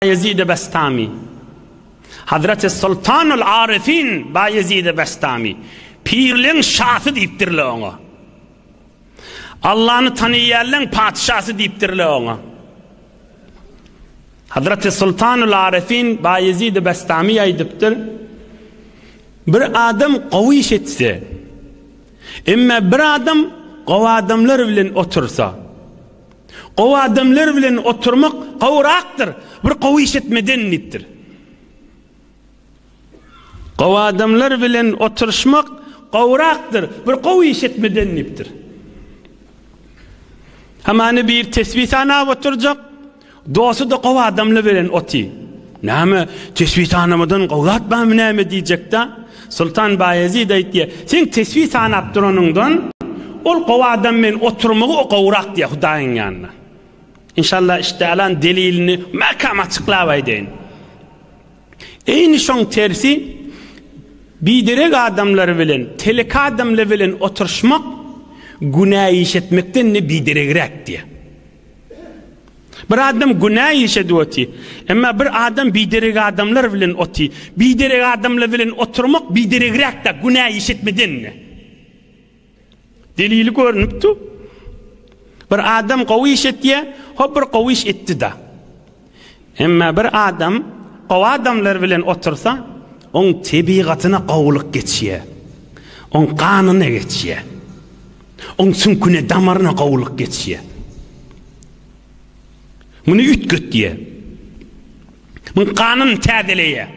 Yezid Bestami, Hazreti Sultanul Arifin Bayezid Bestami, pirlerin şahı deyiptirle ona. Allah'ını tanıyanların padişahı deyiptirle ona. Hazreti Sultanul Arifin Bayezid Bestami aydıptır. Bir adam qaviş etse, ama bir adam qav adamlar bilen otursa, qav adamlar bilen oturmak qavraktır, bir qaviş etmeden nittir. Qav adamlar bilen oturuşmak qavraktır, bir qaviş etmeden nittir. Hemen bir tesbihana oturacak, dostu da qav adamlar bilen oti. Näme tesbihanadan qavlatma näme diyecek de? Sultan Bayezid aytdi, sen tesbih sanap duranыңdan ol qav adam men oturmagy o qavrak diye Hudaýyň ýanyna. İnşallah işte alan delilini makam açıklap aýdyn. Eýni şoň tersi biderek adamlar bilen, telek adamlar bilen oturşmak günah işetmekden ne bideregrek diye. Bir adam günah işediwati, ama bir adam biderek adamlar bilen oti, biderek adamlar bilen oturmak bideregrek de günah işetmeden ne? Delili görünüpdi. Bir adam qaviş etdi, hop bir qaviş etdi da. Ama bir adam qav adamlar bilen otursa, on tebigatyna qawlyk geçýär. On kanyna geçýär. On sünküne damaryna qawlyk geçýär. Bunu ütgüt diye. Bunu kanun tədeleýär.